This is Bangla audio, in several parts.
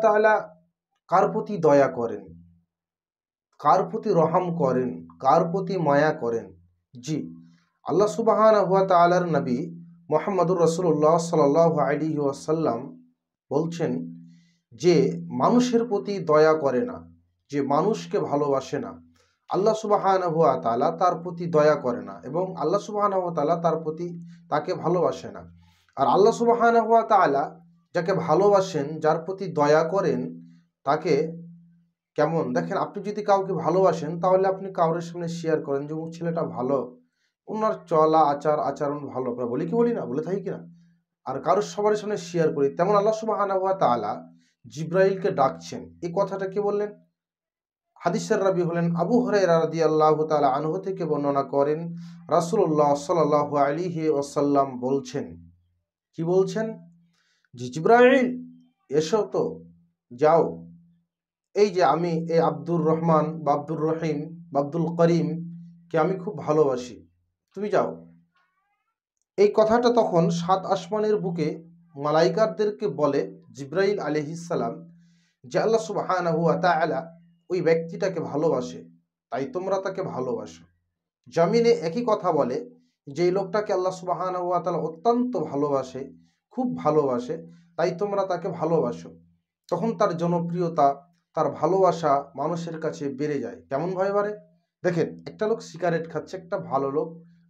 তাআলা কার প্রতি দয়া করেন, কার প্রতি রহম করেন, কার প্রতি মায়া করেন? জি, আল্লাহ সুবহানাহু ওয়া তাআলার নবী মুহাম্মদুর রাসূলুল্লাহ সাল্লাল্লাহু আলাইহি ওয়াসাল্লাম বলছেন যে মানুষের প্রতি দয়া করে না, যে মানুষকে ভালোবাসে না, আল্লাহ সুবহানাহু ওয়া তাআলা তার প্রতি দয়া করে না এবং আল্লাহ সুবহানাহু ওয়া তাআলা তাকে ভালোবাসে না। আর আল্লাহ সুবহানাহু ওয়া তাআলা যাকে ভালোবাসেন, যার প্রতি দয়া করেন, তাকে কেমন দেখেন, আপনি যদি কাউকে ভালোবাসেন তাহলে আপনি কাউরের সামনে শেয়ার করেন যে ও ছেলেটা ভালো, ওনার চলা আচরণ ভালো, আমরা বলি কি বলি না, বলে থাকি কিনা? আর কারোর সবার সামনে শেয়ার করি। তেমন আল্লাহ সুবহানাহু ওয়া তাআলা জিব্রাইলকে ডাকছেন, এই কথাটা কে বললেন? হাদিসের রাবি হলেন আবু হুরায়রা রাদিয়াল্লাহু তাআলা আনহু থেকে বর্ণনা করেন, রাসূলুল্লাহ সাল্লাল্লাহু আলাইহি ওয়াসাল্লাম বলছেন, কি বলছেন? যে জিব্রাইল এসো তো, যাও, এই যে আমি এই আব্দুর রহমান বা আব্দুর রহিম বা আব্দুল করিম কে আমি খুব ভালোবাসি, তুমি যাও। এই কথাটা তখন সাত আসমানের বুকে মালাইকারদেরকে বলে জিব্রাইল আলাইহিস সালাম যে আল্লাহ সুবহানাহু ওয়া তাআলা ওই ব্যক্তিটাকে ভালোবাসে, তাই তোমরা তাকে ভালোবাসো। জমিনে একই কথা বলে যে এই লোকটাকে আল্লাহ সুবহানাহু ওয়া তাআলা অত্যন্ত ভালোবাসে, খুব ভালোবাসে, তাই তোমরা তাকে ভালোবাসো। তখন তার জনপ্রিয়তা, তার ভালোবাসা মানুষের কাছে বেড়ে যায়। কেমন ভাবে বাড়ে? দেখেন, একটা লোক সিগারেট খাচ্ছে, একটা ভালো লোক,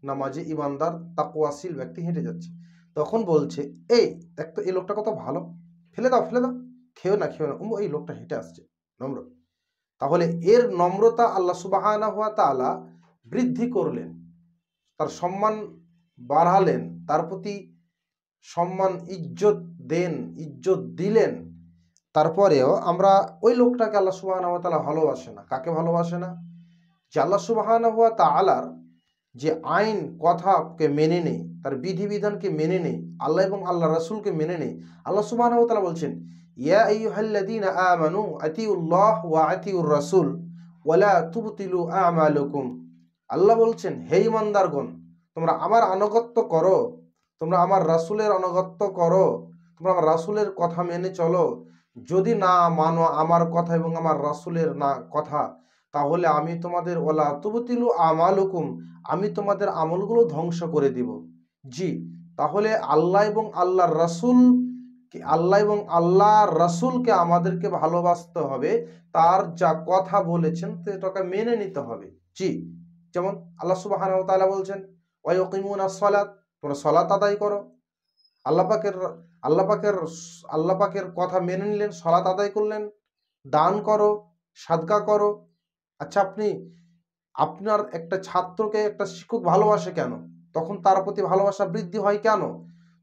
নামাজি, ইমানদার, তাকওয়াশীল ব্যক্তি হেঁটে যাচ্ছে, তখন বলছে, এই দেখ তো এই লোকটা কত ভালো, ফেলে দাও ফেলে দাও, খেও না খেও না, এই লোকটা হেঁটে আসছে নম্র। তাহলে এর নম্রতা আল্লাহ সুবহানাহু ওয়া তাআলা বৃদ্ধি করলেন, তার সম্মান বাড়ালেন, তার প্রতি সম্মান ইজ্জত দিলেন। তারপরেও আমরা ওই লোকটাকে আল্লাহ সুবহানাহু ওয়া তাআলা ভালোবাসে না। কাকে ভালোবাসে না? যে আল্লাহ সুবহানাহু ওয়া তাআলার যে আইন কথাকে মেনে নেই, তার বিধিবিধানকে মেনে নেই, আল্লাহ এবং আল্লাহ রাসূলকে মেনে নেই। আল্লাহ সুবহানাহু ওয়া তাআলা বলছেন, ইয়া আইয়ুহাল্লাযীনা আমানু আতিউল্লাহ ওয়া আতিউর রাসূল ওয়া লা তুবতিলু আমালাকুম। আল্লাহ বলছেন, হে ঈমানদারগণ, তোমরা আমার আনুগত্য করো, তোমরা আমার রাসূলের আনুগত্য করো, তোমরা আমার রাসূলের কথা মেনে চলো। যদি না মানো আমার কথা এবং আমার রাসূলের না কথা, তাহলে আমি তোমাদের ওয়ালা তুবতিলু আমালুকুম, আমি তোমাদের আমলগুলো ধ্বংস করে দিব। জি, তাহলে আল্লাহ এবং আল্লাহর রাসূলকে আমাদেরকে ভালোবাসতে হবে, তার যা কথা বলেছেন সেটাকে মেনে নিতে হবে। জি, যেমন আল্লাহ সুবহানাহু ওয়া তাআলা বলছেন, ওয়া ইয়াকিমুনাস সালাত, তোমরা সালাত আদায় করো। আল্লাহ পাকের আল্লাহ পাকের আল্লাহ পাকের কথা মেনে নিলেন, সালাত আদায় করলেন। দান করো, সাদকা করো। আচ্ছা, আপনার একটা ছাত্রকে একটা শিক্ষক ভালোবাসে কেন? তখন তার প্রতি ভালোবাসা বৃদ্ধি হয় কেন?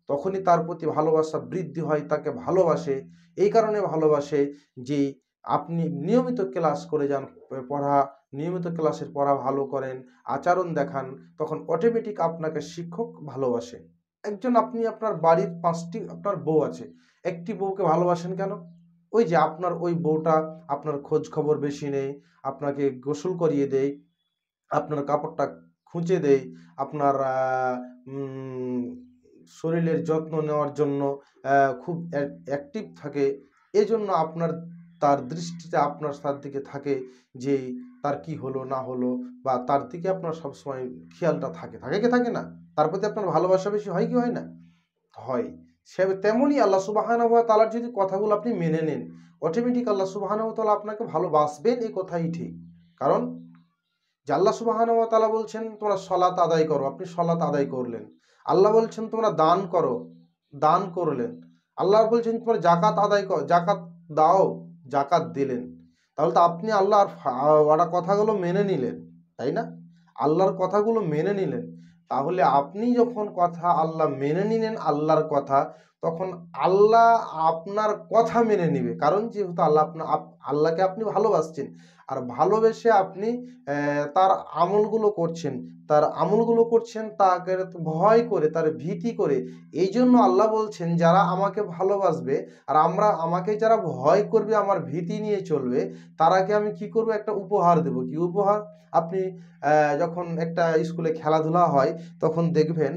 তখনই তার প্রতি ভালোবাসা বৃদ্ধি হয়, তাকে ভালোবাসে, এই কারণে ভালোবাসে যে আপনি নিয়মিত ক্লাস করে যান, নিয়মিত ক্লাসের পড়া ভালো করেন, আচরণ দেখান, তখন অটোমেটিক আপনাকে শিক্ষক ভালোবাসে। আপনি আপনার বাড়ির 5টি আপনার বউ আছে, একটি বউকে ভালোবাসেন কেন? ওই যে আপনার ওই বউটা আপনার খোঁজ খবর বেশি নেই, আপনাকে গোসল করিয়ে দেয়, আপনার কাপড়টা খুঁচে দেয়, আপনার শরীরের যত্ন নেওয়ার জন্য খুব অ্যাক্টিভ থাকে। এজন্য তার দৃষ্টিতে আপনার তার দিকে থাকে যে তার কি হলো না হলো, বা তার দিকে আপনার সবসময় খেয়ালটা থাকে না? তার প্রতি আপনার ভালোবাসা বেশি হয় কি হয় না? হয়। তেমনই আল্লাহ সুবহানাহু ওয়া তাআলার যদি কথাগুলো আপনি মেনে নেন, অটোমেটিক আল্লাহ সুবহানাহু ওয়া তাআলা আপনাকে ভালোবাসবেন, এই কথাই ঠিক। কারণ যে আল্লাহ সুবহানাহু ওয়া তাআলা বলছেন তোমরা সালাত আদায় করো, আপনি সালাত আদায় করলেন। আল্লাহ বলছেন তোমরা দান করো, দান করলেন। আল্লাহ বলছেন তোমরা যাকাত আদায় করো, যাকাত দাও, যাকাত দিলেন। তাহলে তো আপনি আল্লাহর কথাগুলো মেনে নিলেন, তাই না? আল্লাহর কথাগুলো মেনে নিলেন। তাহলে আপনি যখন আল্লাহ মেনে নিলেন আল্লাহর কথা, তখন আল্লাহ আপনার কথা মেনে নিবে। কারণ যেহেতু আল্লাহকে আপনি ভালোবাসছেন, আর ভালোবেসে আপনি তার আমলগুলো করছেন, তাকে ভয় করে, তার ভীতি করে। এই জন্য আল্লাহ বলছেন যারা আমাকে ভালোবাসবে আর আমাকে যারা ভয় করবে, আমার ভীতি নিয়ে চলবে, তারাকে আমি কি করব, একটা উপহার দেব। কি উপহার? আপনি যখন একটা স্কুলে খেলাধুলা হয় তখন দেখবেন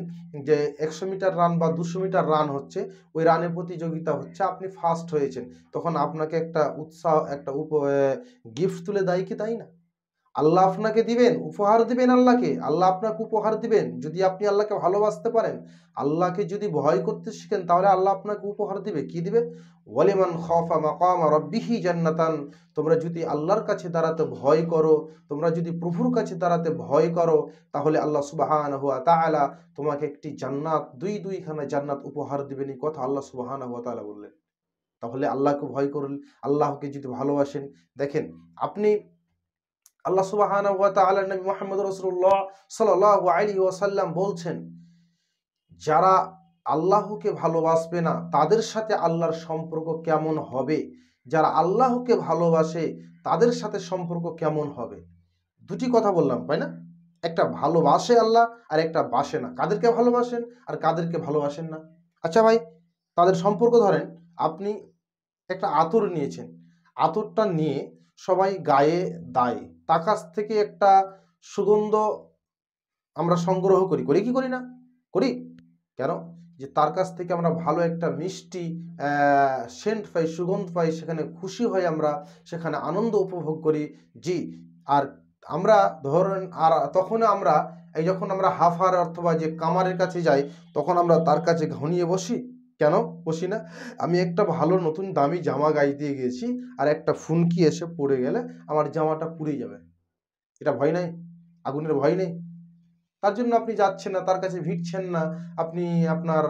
যে 100 মিটার রান বা 200 মিটার রান হচ্ছে, ওই রানের প্রতিযোগিতা হচ্ছে, আপনি ফার্স্ট হয়েছেন, তখন আপনাকে একটা উৎসাহ, একটা গিফট তুলে দেয় কি, তাই না? আল্লাহ আপনাকে দিবেন, উপহার দিবেন আল্লাহকে, আল্লাহ আপনাকে উপহার দিবেন। যদি আপনি আল্লাহকে ভালোবাসতে পারেন, আল্লাহকে যদি ভয় করতে শিখেন, তাহলে আল্লাহ আপনাকে উপহার দিবে। কি দিবে? ওয়ালিমান খাফা মাকামা রাব্বিহি জান্নাতান। তোমরা যদি আল্লাহর কাছে দাঁড়াতে ভয় করো, তোমরা যদি প্রভুর কাছে দাঁড়াতে ভয় করো, তাহলে আল্লাহ সুবহানাহু ওয়া তাআলা তোমাকে একটি জান্নাত, দুইখানা জান্নাত উপহার দিবেন। এই কথা আল্লাহ সুবহানাহু ওয়া তাআলা বললেন। তাহলে আল্লাহকে ভয় করুন, আল্লাহকে যদি ভালোবাসেন, দেখেন আপনি আল্লাহ সুবহানাহু ওয়া তাআলা নবী মুহাম্মদ রাসূলুল্লাহ সাল্লাল্লাহু আলাইহি ওয়াসাল্লাম বলছেন, যারা আল্লাহকে ভালোবাসবে না তাদের সাথে আল্লাহর সম্পর্ক কেমন হবে, যারা আল্লাহকে ভালোবাসে তাদের সাথে সম্পর্ক কেমন হবে। দুটি কথা বললাম, তাই না? একটা ভালোবাসে আল্লাহ আর একটা বাসে না। কাদেরকে ভালোবাসেন আর কাদেরকে ভালোবাসেন না? আচ্ছা ভাই, তাদের সম্পর্ক ধরেন, আপনি একটা আতর নিয়েছেন, আতরটা নিয়ে সবাই গায়ে দেয়, তার কাছ থেকে একটা সুগন্ধ আমরা সংগ্রহ করি, করি কি করি না? করি। কেন? যে তার কাছ থেকে আমরা ভালো একটা মিষ্টি সেন্ট পাই, সুগন্ধ পাই, সেখানে খুশি হয়ে আমরা সেখানে আনন্দ উপভোগ করি। জি। আর আমরা ধরেন, আর তখন আমরা যখন আমরা হাফার অথবা যে কামারের কাছে যাই, তখন আমরা তার কাছে ঘনিয়ে বসি। কেন বসি না? আমি একটা ভালো নতুন দামি জামা গায়ে দিয়ে গেছি, আর একটা ফুনকি এসে পড়ে গেলে আমার জামাটা পুড়ে যাবে, এটা ভয় নাই? আগুনের ভয় নেই? তার জন্য আপনি যাচ্ছেন না, তার কাছে ভিড়ছেন না, আপনি আপনার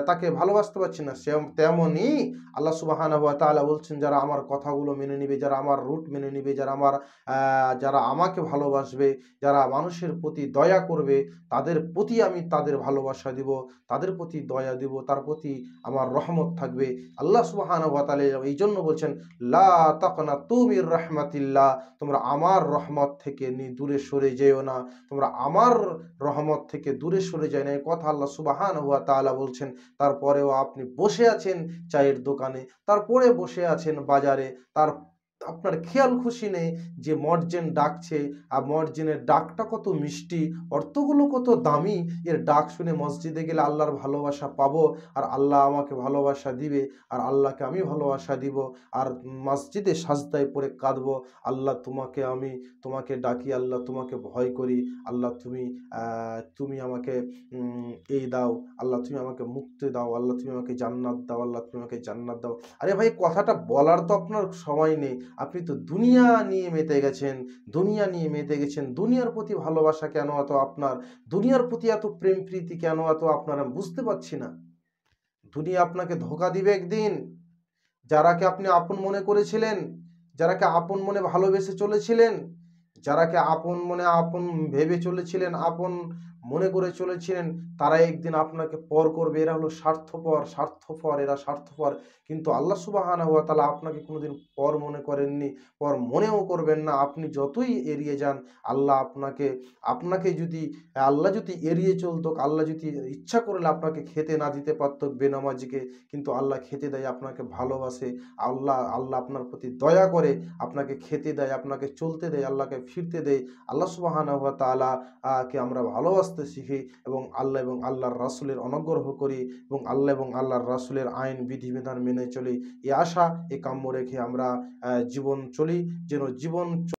তাকে ভালোবাসতে পারছেন না। তেমনই আল্লাহ সুবহানাহু ওয়া তাআলা বলছেন, যারা আমার কথাগুলো মেনে নিবে, যারা আমার রুট মেনে নিবে, যারা আমাকে ভালোবাসবে, যারা মানুষের প্রতি দয়া করবে, তাদের প্রতি আমি তাদের ভালোবাসা দিব, তাদের প্রতি দয়া দিব, তার প্রতি আমার রহমত থাকবে। আল্লাহ সুবহানাহু ওয়া তাআলা এই জন্য বলছেন, লা তাকনাতু মির রাহমাতিল্লাহ, তোমরা আমার রহমত থেকে দূরে সরে যেও না, তোমরা আমার রহমত থেকে দূরে সরে যায় না। এই কথা আল্লাহ সুবহানাহু ওয়া তাআলা বলছেন। তারপরেও আপনি বসে আছেন চায়ের দোকানে, তারপরে বসে আছেন বাজারে, আপনার খেয়াল খুশি নেই যে মর্জেন ডাকছে, আর মর্জেনের ডাকটা কত মিষ্টি, অর্থগুলো কত দামি, এর ডাক শুনে মসজিদে গেলে আল্লাহর ভালোবাসা পাবো, আর আল্লাহ আমাকে ভালোবাসা দিবে, আর আল্লাহকে আমি ভালোবাসা দিব, আর মসজিদে সাজদায় পড়ে কাঁদবো, আল্লাহ তোমাকে ডাকি, আল্লাহ তোমাকে ভয় করি, আল্লাহ তুমি আমাকে এই দাও, আল্লাহ তুমি আমাকে মুক্তি দাও, আল্লাহ তুমি আমাকে জান্নাত দাও, আল্লাহ তুমি আমাকে জান্নাত দাও। আরে ভাই, কথাটা বলার তো আপনার সময় নেই, আপনি তো দুনিয়া নিয়ে মেতে গেছেন, দুনিয়ার প্রতি ভালোবাসা কেন এত আপনার, দুনিয়ার প্রতি এত প্রেম প্রীতি কেন এত আপনার, আমি বুঝতে পারছি না। দুনিয়া আপনাকে ধোঁকা দিবে একদিন। যারাকে আপনি আপন মনে করেছিলেন, যারাকে আপন মনে ভালোবেসে চলেছিলেন, যারাকে আপন ভেবে চলেছিলেন, আপন মনে করে চলেছিলেন, তারা একদিন আপনাকে পর করবে। এরা হলো স্বার্থপর, এরা স্বার্থপর। কিন্তু আল্লাহ সুবহানাহু ওয়া তাআলা আপনাকে কোনোদিন পর মনে করেননি, পর মনেও করবেন না। আপনি যতই এড়িয়ে যান, আল্লাহ আপনাকে যদি এড়িয়ে চলতো, আল্লাহ যদি ইচ্ছা করলে আপনাকে খেতে না দিতে পারতো বেনামাজিকে, কিন্তু আল্লাহ খেতে দেয়, আপনাকে ভালোবাসে। আল্লাহ আপনার প্রতি দয়া করে, আপনাকে খেতে দেয়, আপনাকে চলতে দেয়, আল্লাহকে ফিরতে দেয়। আল্লাহ সুবহানাহু ওয়া তাআলা কে আমরা ভালোবাসতে শিখি, এবং আল্লাহর রাসূলের অনুগ্রহ করি, এবং আল্লাহর রাসূলের আইন বিধিবিধান মেনে চলি। এই আশা, এই কাম্য রেখে আমরা জীবন চলি, যেন জীবন